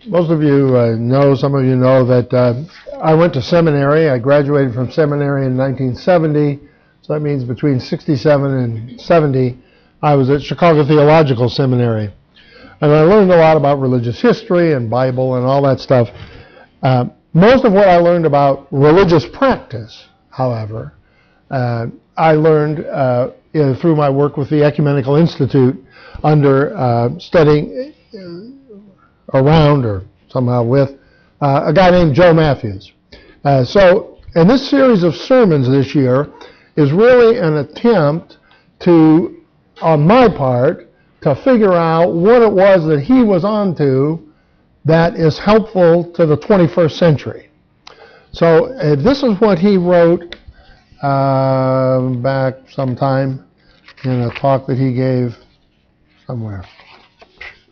Most of you know, some of you know that I went to seminary. I graduated from seminary in 1970, so that means between 67 and 70, I was at Chicago Theological Seminary. And I learned a lot about religious history and Bible and all that stuff. Most of what I learned about religious practice, however, I learned through my work with the Ecumenical Institute under studying around or somehow with a guy named Joe Matthews. And this series of sermons this year is really an attempt to, on my part, to figure out what it was that he was onto that is helpful to the 21st century. So this is what he wrote back sometime in a talk that he gave somewhere.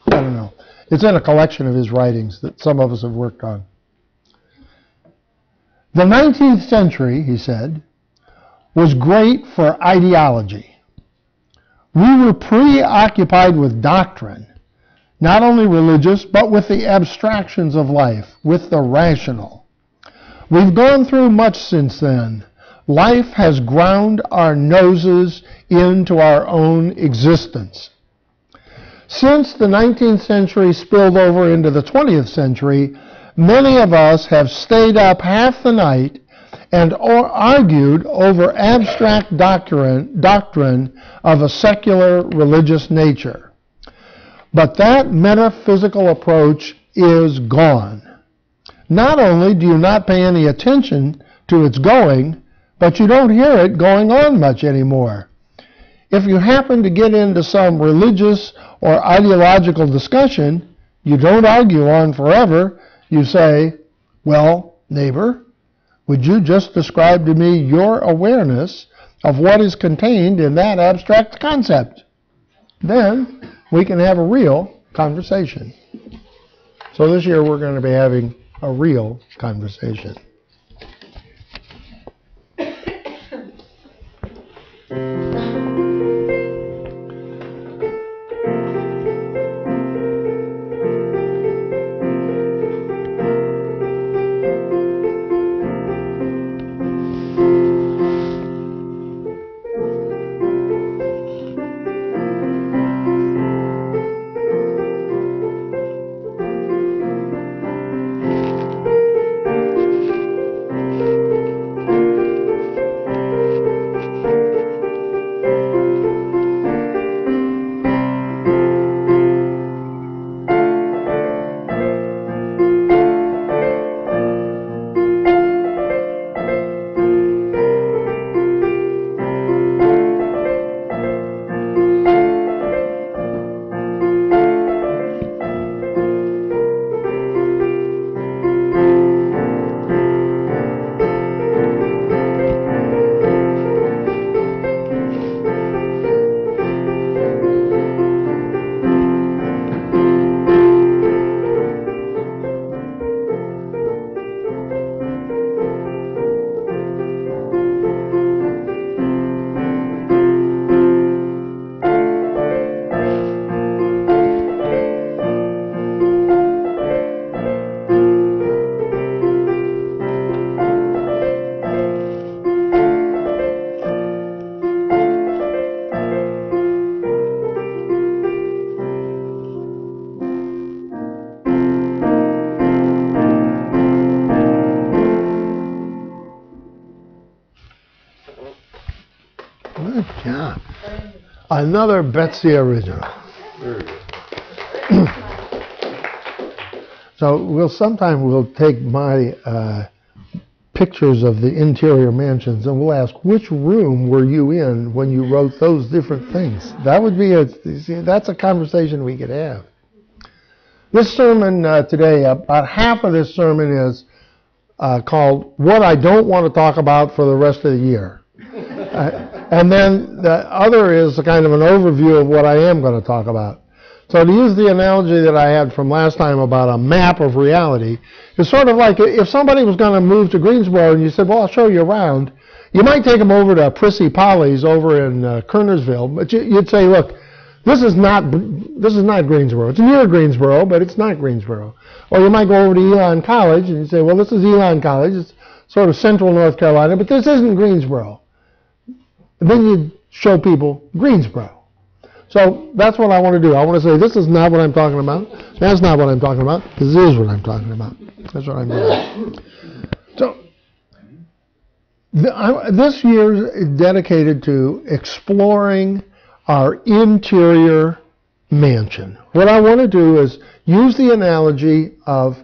I don't know. It's in a collection of his writings that some of us have worked on. The 19th century, he said, was great for ideology. We were preoccupied with doctrine, not only religious, but with the abstractions of life, with the rational. We've gone through much since then. Life has ground our noses into our own existence. Since the 19th century spilled over into the 20th century, many of us have stayed up half the night and argued over abstract doctrine of a secular religious nature. But that metaphysical approach is gone. Not only do you not pay any attention to its going, but you don't hear it going on much anymore. If you happen to get into some religious or ideological discussion, you don't argue on forever. You say, well, neighbor, would you just describe to me your awareness of what is contained in that abstract concept? Then we can have a real conversation. So this year we're going to be having a real conversation. Another Betsy original. So sometime we'll take my pictures of the interior mansions and we'll ask, which room were you in when you wrote those different things? That would be that's a conversation we could have. This sermon today, about half of this sermon is called What I Don't Want to Talk About for the Rest of the Year. And then the other is a kind of an overview of what I am going to talk about. So to use the analogy that I had from last time about a map of reality, it's sort of like if somebody was going to move to Greensboro and you said, well, I'll show you around, you might take them over to Prissy Polly's over in Kernersville, but you'd say, look, This is not Greensboro. It's near Greensboro, but it's not Greensboro. Or you might go over to Elon College and you say, well, this is Elon College. It's sort of central North Carolina, but this isn't Greensboro. And then you show people Greensboro. So that's what I want to do. I want to say, this is not what I'm talking about. That's not what I'm talking about. This is what I'm talking about. That's what I'm doing. So this year is dedicated to exploring our interior mansion. What I want to do is use the analogy of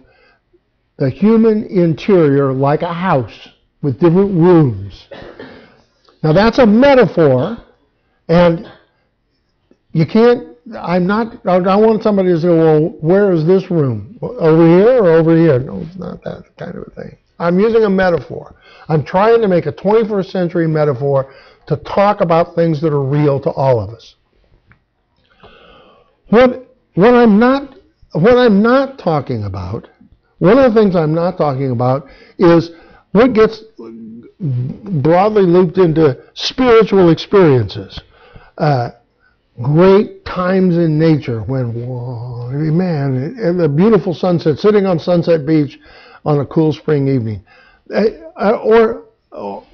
the human interior like a house with different rooms. Now that's a metaphor, and you can't, I want somebody to say, well, where is this room? Over here or over here? No, it's not that kind of a thing. I'm using a metaphor. I'm trying to make a 21st century metaphor to talk about things that are real to all of us. What I'm not talking about, one of the things I'm not talking about is what gets broadly looped into spiritual experiences. Great times in nature when, whoa, man, and the beautiful sunset, sitting on Sunset Beach on a cool spring evening. Or all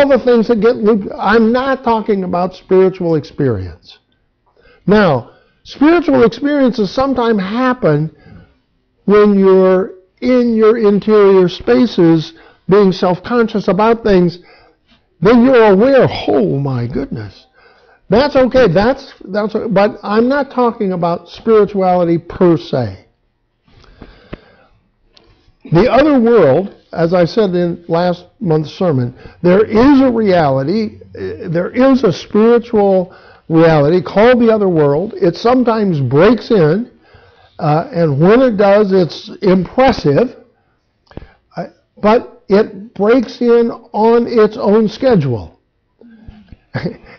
the things that get looped. I'm not talking about spiritual experience. Now, spiritual experiences sometimes happen when you're in your interior spaces being self-conscious about things, then you're aware, oh my goodness. That's okay, but I'm not talking about spirituality per se. The other world, as I said in last month's sermon, there is a reality, there is a spiritual reality called the other world. It sometimes breaks in, and when it does, it's impressive, but it breaks in on its own schedule.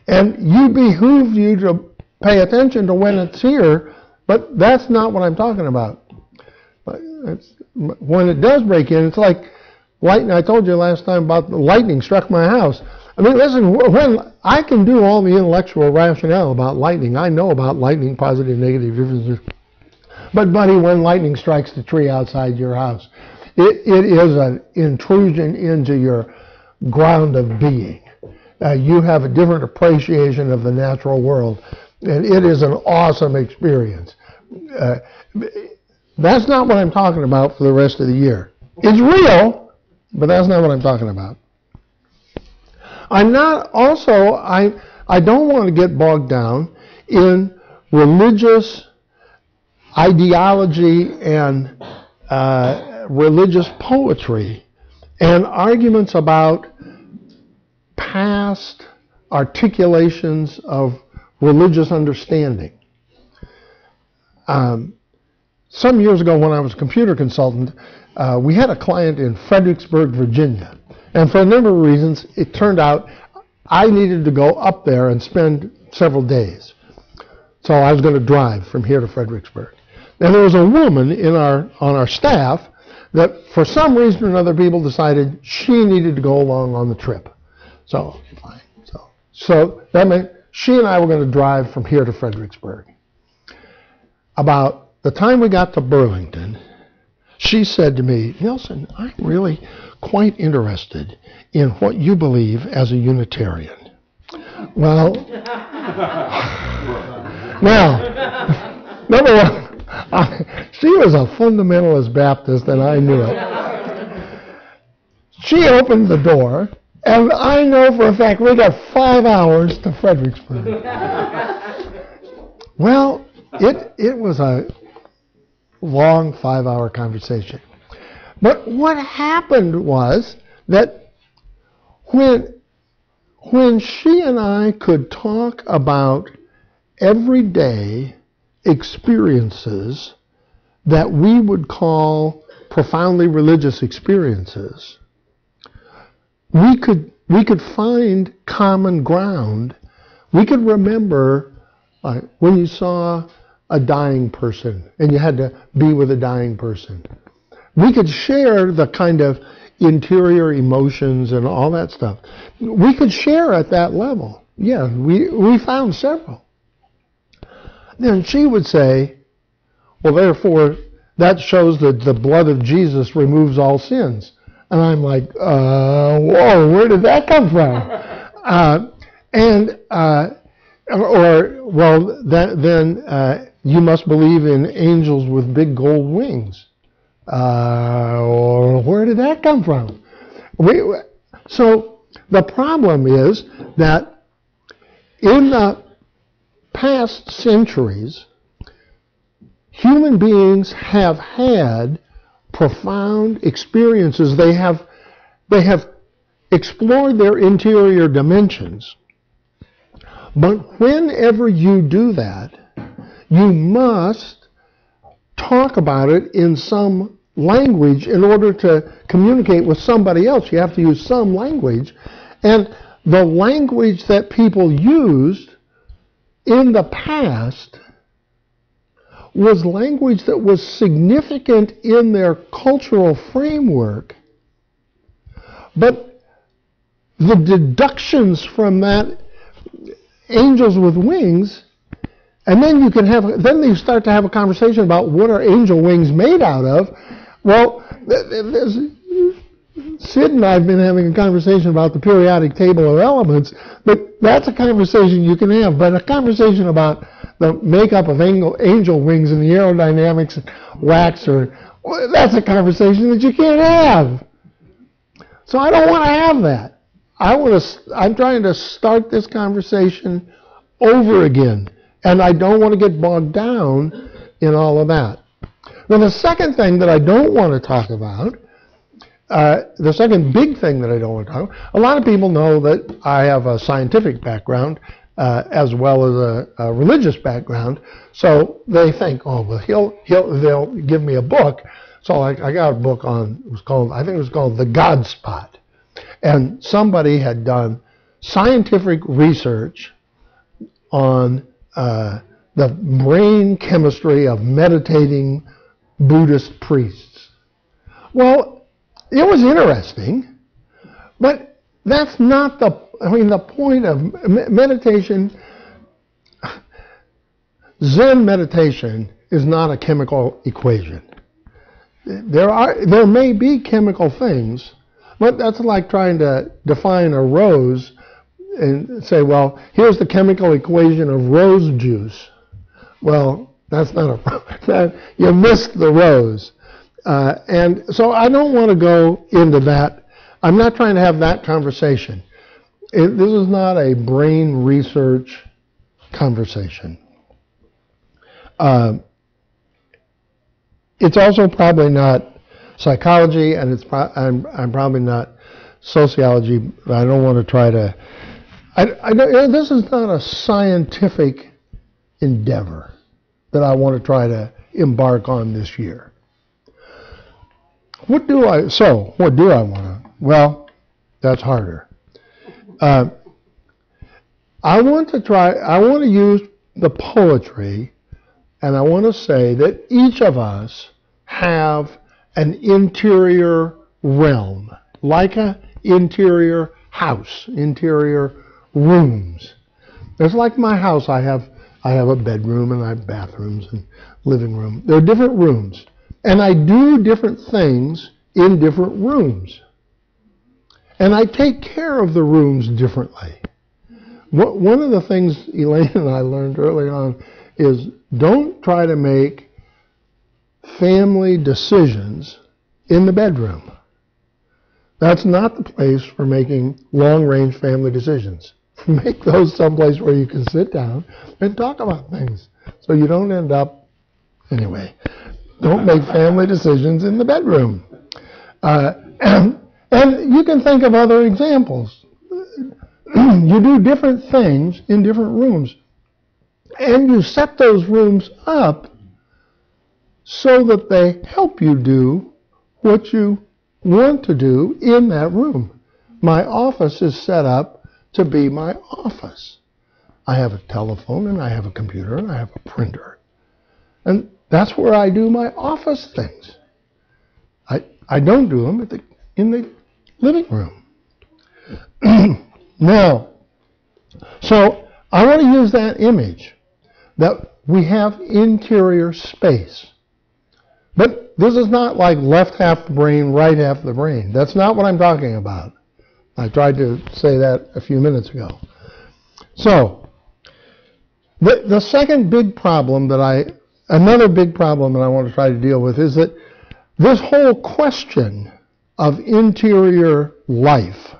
And you behoove you to pay attention to when it's here, but that's not what I'm talking about. When it does break in, it's like lightning. I told you last time about the lightning struck my house. I mean, listen, when I can do all the intellectual rationale about lightning, I know about lightning, positive, negative differences. But buddy, when lightning strikes the tree outside your house, it is an intrusion into your ground of being. You have a different appreciation of the natural world, and it is an awesome experience. That's not what I'm talking about for the rest of the year. It's real, but that's not what I'm talking about. I'm not also, I don't want to get bogged down in religious ideology and religious poetry and arguments about past articulations of religious understanding. Some years ago when I was a computer consultant, we had a client in Fredericksburg, Virginia. And for a number of reasons, it turned out I needed to go up there and spend several days. So I was going to drive from here to Fredericksburg. And there was a woman on our staff that for some reason or another people decided she needed to go along on the trip. So, fine. So that meant she and I were going to drive from here to Fredericksburg. About the time we got to Burlington, she said to me, Nelson, I'm really quite interested in what you believe as a Unitarian. Well, now, number one, she was a fundamentalist Baptist and I knew it. She opened the door, and I know for a fact we got 5 hours to Fredericksburg. Well, it was a long 5-hour conversation. But what happened was that when she and I could talk about everyday experiences that we would call profoundly religious experiences, we could find common ground. We could remember when you saw a dying person and you had to be with a dying person. We could share the kind of interior emotions and all that stuff. We could share at that level. Yeah, we found several. then she would say, well, therefore, that shows that the blood of Jesus removes all sins. And I'm like, whoa, where did that come from? Then you must believe in angels with big gold wings. Or where did that come from? So the problem is that in the past centuries, human beings have had profound experiences. They have explored their interior dimensions. But whenever you do that, you must talk about it in some language in order to communicate with somebody else. You have to use some language. And the language that people used in the past was language that was significant in their cultural framework, but the deductions from that, angels with wings, and then you start to have a conversation about what are angel wings made out of. Well, Sid and I have been having a conversation about the periodic table of elements, but that's a conversation you can have. But a conversation about the makeup of angel wings and the aerodynamics and wax, that's a conversation that you can't have. So I don't want to have that. I'm trying to start this conversation over again, and I don't want to get bogged down in all of that. Now, the second thing that I don't want to talk about, the second big thing that I don't want to talk about, a lot of people know that I have a scientific background as well as a religious background, so they think, oh, well, they'll give me a book. So I got a book I think it was called The God Spot. And somebody had done scientific research on the brain chemistry of meditating Buddhist priests. Well, it was interesting, but that's not the point of meditation. Zen meditation is not a chemical equation. There may be chemical things, but that's like trying to define a rose and say, well, here's the chemical equation of rose juice. Well, that's not you missed the rose. And so I don't want to go into that. I'm not trying to have that conversation. This is not a brain research conversation. It's also probably not psychology, and I'm probably not sociology. But I don't want to try to. This is not a scientific endeavor that I want to try to embark on this year. What do I want to? Well, that's harder. I want to use the poetry, and I want to say that each of us have an interior realm, like an interior house, interior rooms. It's like my house. I have a bedroom, and I have bathrooms and living room. There are different rooms, and I do different things in different rooms, and I take care of the rooms differently. One of the things Elaine and I learned early on is don't try to make family decisions in the bedroom. That's not the place for making long-range family decisions. Make those someplace where you can sit down and talk about things, so you don't end up, anyway, don't make family decisions in the bedroom. And you can think of other examples. You do different things in different rooms, and you set those rooms up so that they help you do what you want to do in that room. My office is set up to be my office. I have a telephone, and I have a computer, and I have a printer. And that's where I do my office things. I don't do them in the living room. Now, so I want to use that image, that we have interior space. But this is not like left half the brain, right half the brain. That's not what I'm talking about. I tried to say that a few minutes ago. So, the second big problem another big problem that I want to try to deal with is that this whole question of interior life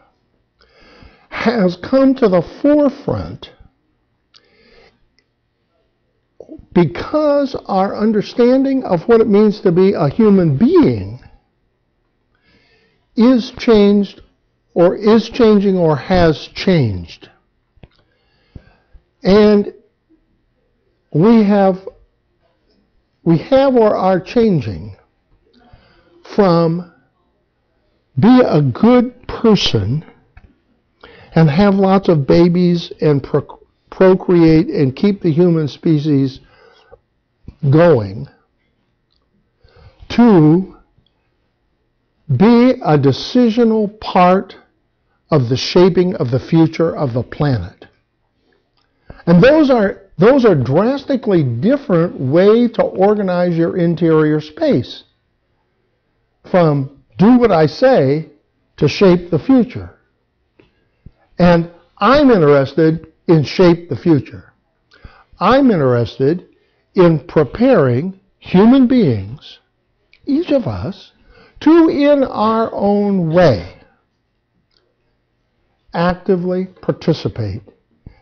has come to the forefront because our understanding of what it means to be a human being is changing or has changed. And we have or are changing from be a good person and have lots of babies and procreate and keep the human species going, to be a decisional part of the shaping of the future of the planet. And those are drastically different way to organize your interior space, from do what I say to shape the future. And I'm interested in shape the future. I'm interested in preparing human beings, each of us, to, in our own way, actively participate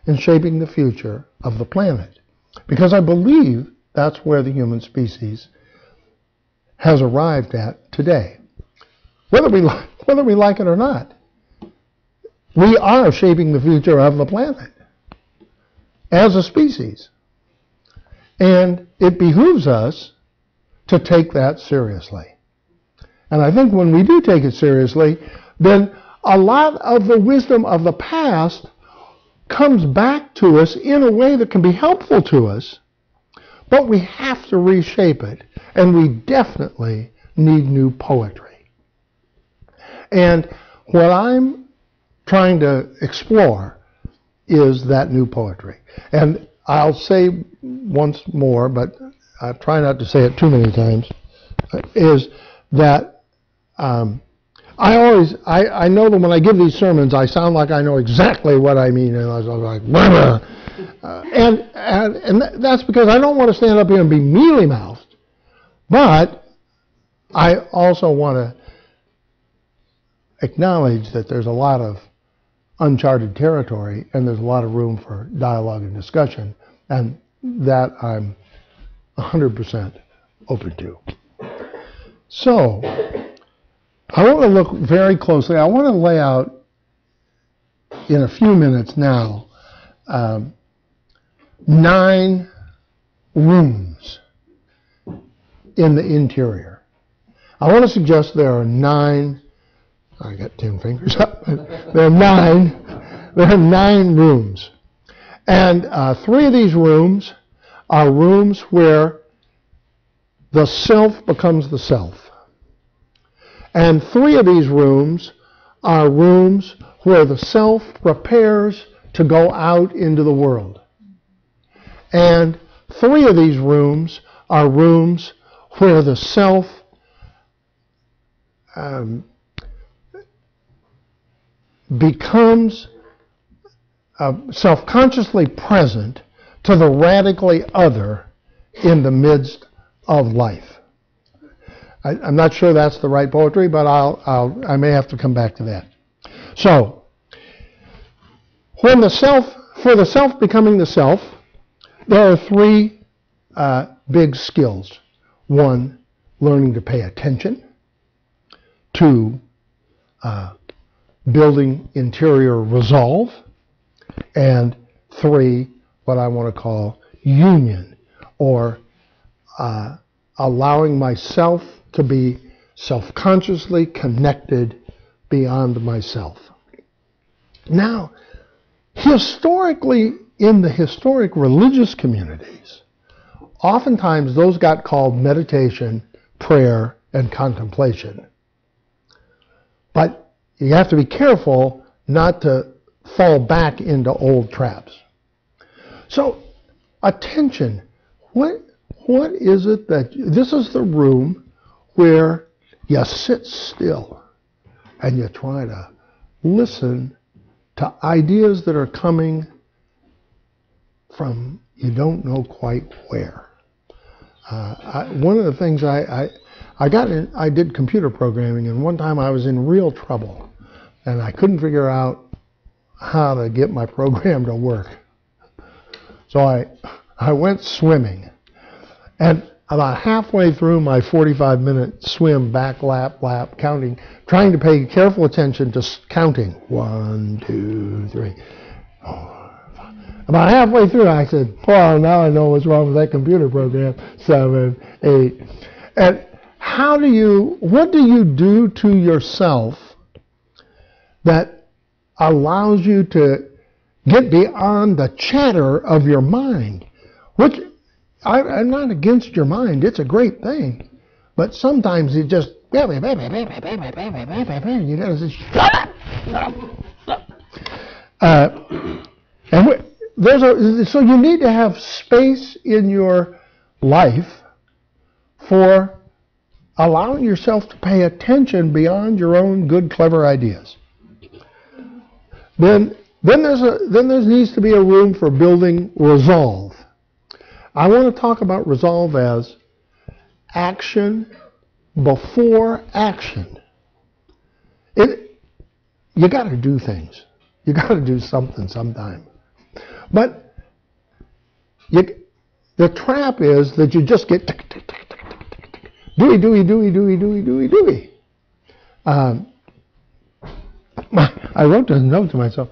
in shaping the future of the planet. Because I believe that's where the human species has arrived at today. Whether we like it or not, we are shaping the future of the planet as a species. And it behooves us to take that seriously. And I think when we do take it seriously, then a lot of the wisdom of the past comes back to us in a way that can be helpful to us, but we have to reshape it, and we definitely need new poetry. And what I'm trying to explore is that new poetry. And I'll say once more, but I try not to say it too many times, is that I know that when I give these sermons, I sound like I know exactly what I mean, and I was like, blah, blah. And that's because I don't want to stand up here and be mealy-mouthed, but I also want to acknowledge that there's a lot of uncharted territory, and there's a lot of room for dialogue and discussion, and that I'm 100% open to. So, I want to look very closely. I want to lay out in a few minutes now 9 rooms in the interior. I want to suggest there are 9. I got 10 fingers up. There are 9 rooms. And 3 of these rooms are rooms where the self becomes the self. And 3 of these rooms are rooms where the self prepares to go out into the world. And 3 of these rooms are rooms where the self becomes self-consciously present to the radically other in the midst of life. I'm not sure that's the right poetry, but I may have to come back to that. So, for the self becoming the self, there are 3 big skills. 1, learning to pay attention. 2, building interior resolve. And 3, what I want to call union, or allowing myself to be self-consciously connected beyond myself. Now, historically, in the historic religious communities, oftentimes those got called meditation, prayer, and contemplation. But you have to be careful not to fall back into old traps. So, attention. what is it that, this is the room where you sit still and you try to listen to ideas that are coming from you don't know quite where. One of the things I did computer programming, and one time I was in real trouble, and I couldn't figure out how to get my program to work. So I went swimming, and about halfway through my 45-minute swim, back lap, counting, trying to pay careful attention to counting. 1, 2, 3, 4, 5. About halfway through, I said, "Well, now I know what's wrong with that computer program." 7, 8. And what do you do to yourself that allows you to get beyond the chatter of your mind? Which, I'm not against your mind. It's a great thing. But sometimes it just, you gotta say, shut up! So you need to have space in your life for allowing yourself to pay attention beyond your own good, clever ideas. Then there needs to be a room for building resolve. I want to talk about resolve as action before action. You got to do things. You got to do something sometime. But the trap is that you just get tick, tick, tick, tick, tick, tick, tick. Dewey. I wrote this note to myself.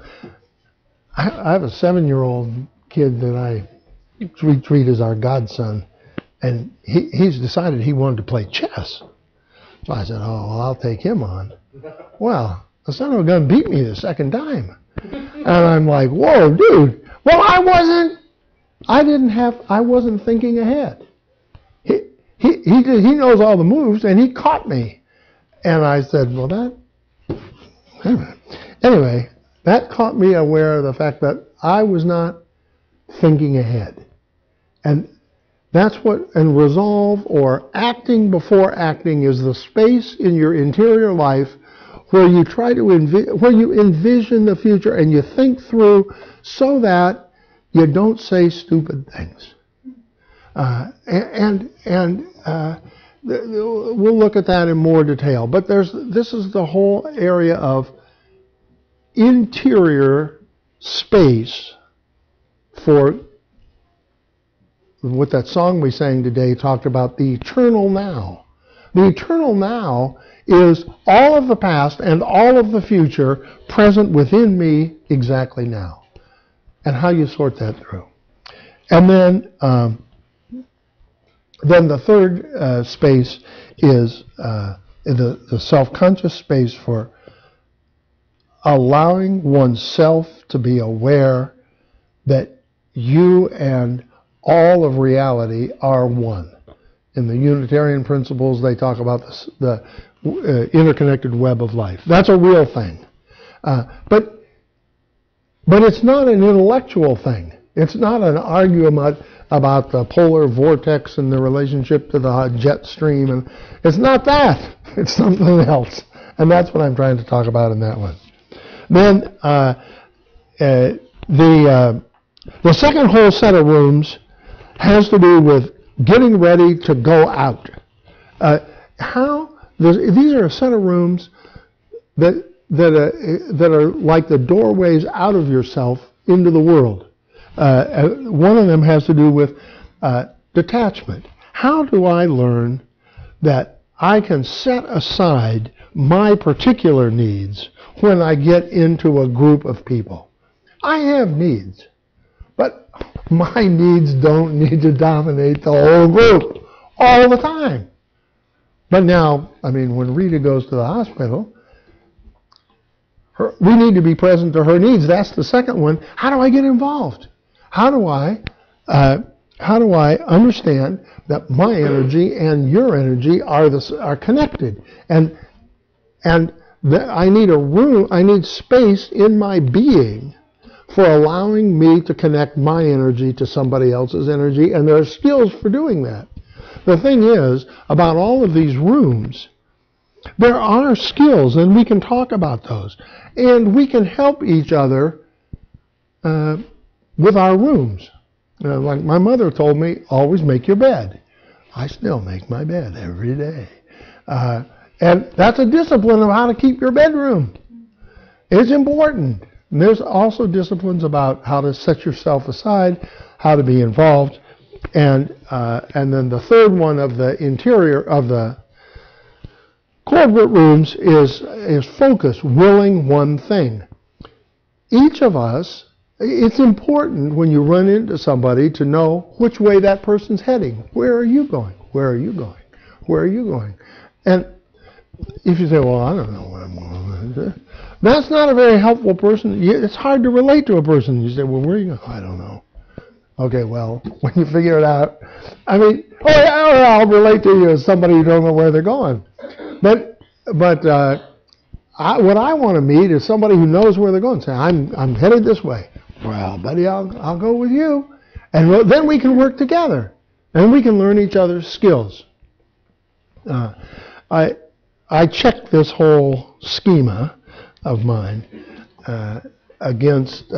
I have a 7-year-old kid that I treat as our godson, and he's decided he wanted to play chess. So I said, "Oh, well, I'll take him on." Well, the son of a gun beat me the second time, and I'm like, "Whoa, dude!" Well, I wasn't thinking ahead. He knows all the moves, and he caught me, and I said, "Well, anyway." That caught me aware of the fact that I was not thinking ahead. And that's and resolve or acting before acting is the space in your interior life where you try to where you envision the future and you think through so that you don't say stupid things. We'll look at that in more detail. But this is the whole area of interior space for what that song we sang today talked about, the eternal now. The eternal now is all of the past and all of the future present within me exactly now, and how you sort that through. And then the third space is the self-conscious space for allowing oneself to be aware that you and all of reality are one. In the Unitarian principles, they talk about the interconnected web of life. That's a real thing. But it's not an intellectual thing. It's not an argument about the polar vortex and the relationship to the jet stream. And it's not that. It's something else. And that's what I'm trying to talk about in that one. Then the second whole set of rooms has to do with getting ready to go out. These are a set of rooms that are like the doorways out of yourself into the world. One of them has to do with detachment. How do I learn that I can set aside my particular needs when I get into a group of people? I have needs, but my needs don't need to dominate the whole group all the time. But now, when Rita goes to the hospital, we need to be present to her needs. That's the second one. How do I get involved? How do I understand that my energy and your energy are connected? And I need a room. I need space in my being for allowing me to connect my energy to somebody else's energy, and there are skills for doing that. The thing is, about all of these rooms, there are skills, and we can talk about those. And we can help each other with our rooms. Like my mother told me, always make your bed. I still make my bed every day. And that's a discipline of how to keep your bedroom. It's important. And there's also disciplines about how to set yourself aside, how to be involved. And then the third one of the interior of the corporate rooms is focus, willing one thing. Each of us, it's important when you run into somebody to know which way that person's heading. Where are you going? Where are you going? Where are you going? And if you say, well, I don't know where I'm going, that's not a very helpful person. It's hard to relate to a person. You say, well, where are you going? I don't know. Okay, well, when you figure it out, I mean, I'll relate to you as somebody who don't know where they're going. But what I want to meet is somebody who knows where they're going. Say, I'm headed this way. Well, buddy, I'll go with you, and then we can work together, and we can learn each other's skills. I checked this whole schema of mine against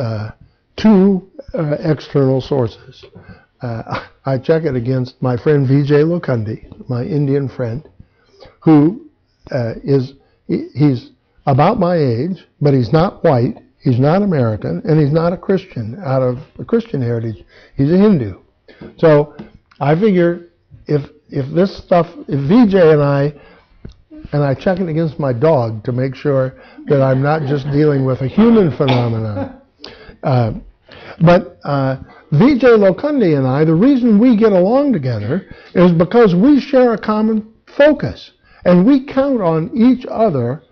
two external sources. I check it against my friend Vijay Lokundi, my Indian friend, who he's about my age, but he's not white, he's not American, and he's not a Christian out of a Christian heritage. He's a Hindu. So I figure if this stuff, if Vijay and I check it against my dog to make sure that I'm not just dealing with a human phenomenon. But Vijay Lokundi and I, the reason we get along together is because we share a common focus. And we count on each other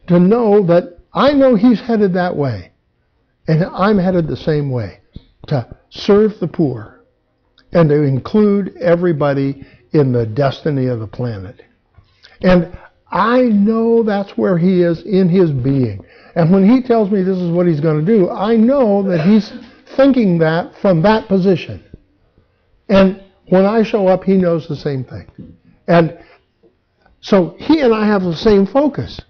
to know that I know he's headed that way. And I'm headed the same way. To serve the poor. And to include everybody in the destiny of the planet. And I know that's where he is in his being. And when he tells me this is what he's going to do, I know that he's thinking that from that position. And when I show up, he knows the same thing. And so he and I have the same focus.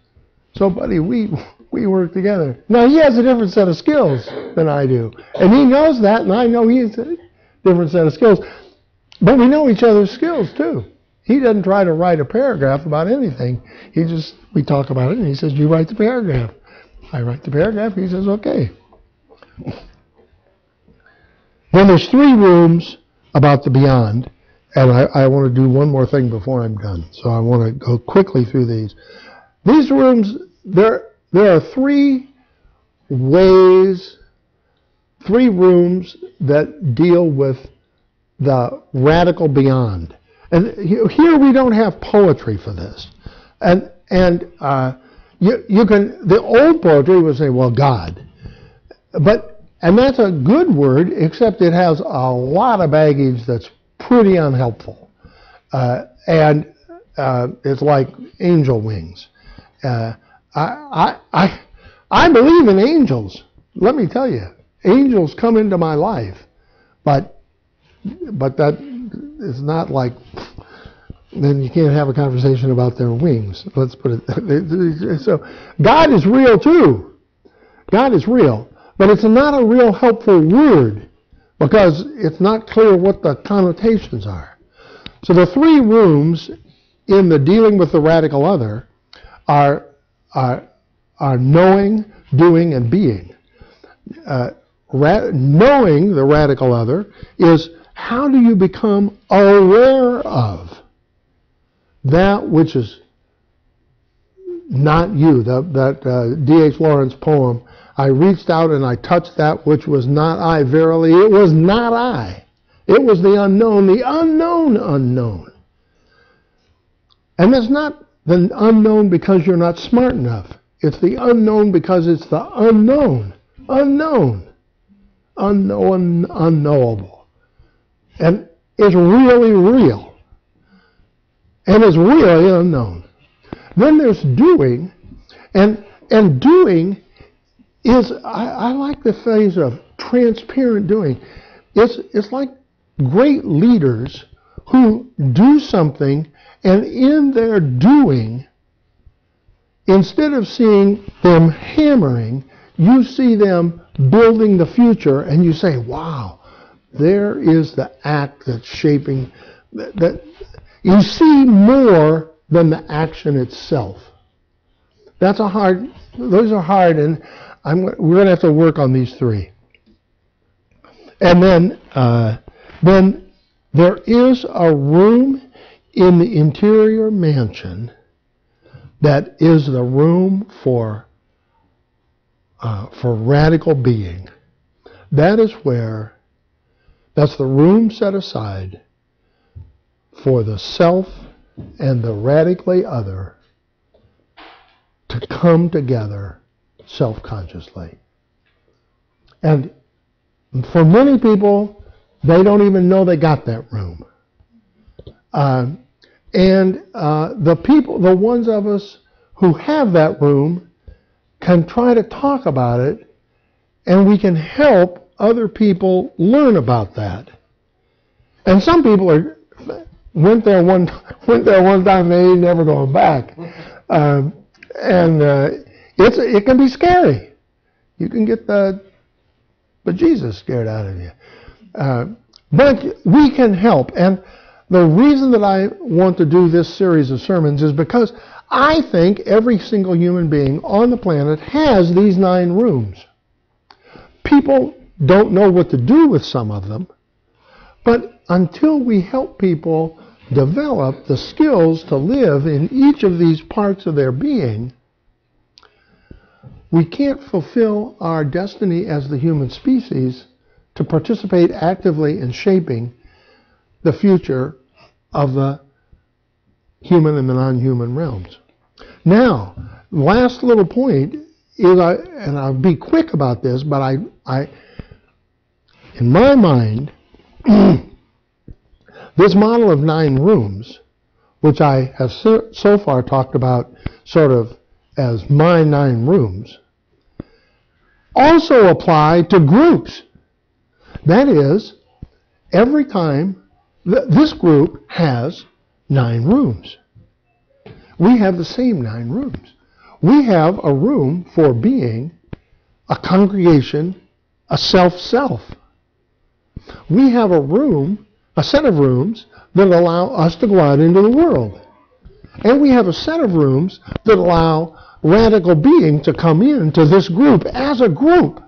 So, buddy, we work together. Now, he has a different set of skills than I do. And he knows that, and I know he has a different set of skills. But we know each other's skills, too. He doesn't try to write a paragraph about anything. We talk about it, and he says, you write the paragraph. I write the paragraph, he says, okay. Then there's 3 rooms about the beyond, and I want to do one more thing before I'm done. So I want to go quickly through these. These rooms, there are 3 ways, 3 rooms that deal with the radical beyond. And here we don't have poetry for this. And you can, the old poetry would say, well, God. And that's a good word, except it has a lot of baggage that's pretty unhelpful. And it's like angel wings. I believe in angels. Let me tell you, angels come into my life, but that is not like, then you can't have a conversation about their wings. Let's put it. So God is real too. God is real, but it's not a real helpful word because it's not clear what the connotations are. So the 3 rooms in the dealing with the radical other are knowing, doing, and being. Knowing the radical other is how do you become aware of that which is not you. That D.H. Lawrence poem, I reached out and I touched that which was not I. Verily, it was not I. It was the unknown unknown. And it's not the unknown because you're not smart enough. It's the unknown because it's the unknown. Unknown. Unknowable. And it's really real. And it's really unknown. Then there's doing, and doing is, I like the phrase of transparent doing. It's like great leaders who do something, and in their doing, instead of seeing them hammering, you see them building the future, and you say, wow, there is the act that's shaping, that you see more than the action itself. Those are hard, and we're going to have to work on these three. And then there is a room in the interior mansion that is the room for radical being. That's the room set aside for the self and the radically other to come together self-consciously. And for many people, they don't even know they got that room. The ones of us who have that room can try to talk about it, and we can help other people learn about that. And some people went there one time, they ain't never going back. It can be scary. You can get the Jesus scared out of you. But we can help. And the reason that I want to do this series of sermons is because I think every single human being on the planet has these 9 rooms. People don't know what to do with some of them, but until we help people develop the skills to live in each of these parts of their being, we can't fulfill our destiny as the human species to participate actively in shaping the future of the human and the non-human realms. Now, last little point is, and I'll be quick about this, but I in my mind, this model of 9 rooms, which I have so far talked about sort of as my 9 rooms, also apply to groups. That is, every time this group has 9 rooms. We have the same 9 rooms. We have a room for being a congregation, a self-self. We have a set of rooms that allow us to go out into the world. And we have a set of rooms that allow radical being to come into this group as a group.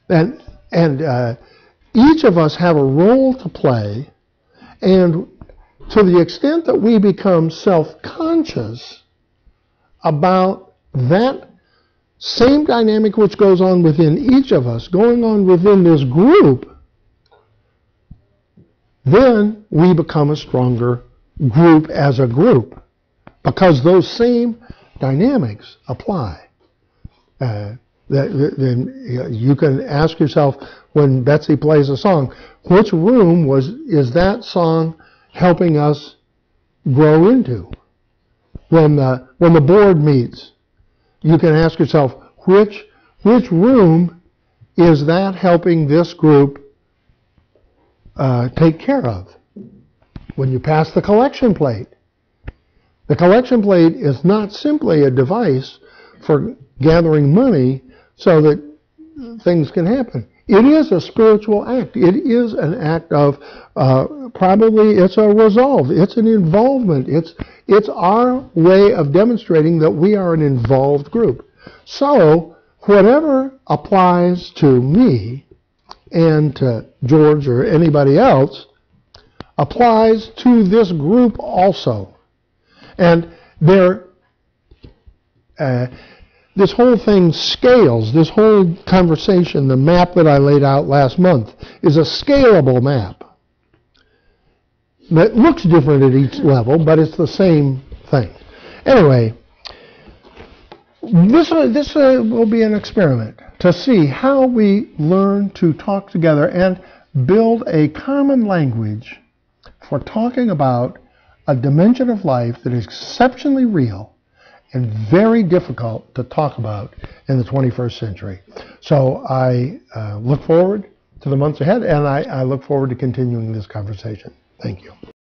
And each of us have a role to play, and to the extent that we become self-conscious about that same dynamic which goes on within each of us, going on within this group, then we become a stronger group as a group, because those same dynamics apply. Then you can ask yourself, when Betsy plays a song, which room is that song helping us grow into? When the board meets, you can ask yourself, which room is that helping this group take care of? When you pass the collection plate is not simply a device for gathering money so that things can happen. It is a spiritual act. It is an act of, probably it's a resolve. It's an involvement. It's our way of demonstrating that we are an involved group. So, whatever applies to me and to George or anybody else applies to this group also. And this whole thing scales. This whole conversation, the map that I laid out last month, is a scalable map. It looks different at each level, but it's the same thing. Anyway, this will be an experiment to see how we learn to talk together and build a common language for talking about a dimension of life that is exceptionally real and very difficult to talk about in the 21st century. So I look forward to the months ahead, and I look forward to continuing this conversation. Thank you.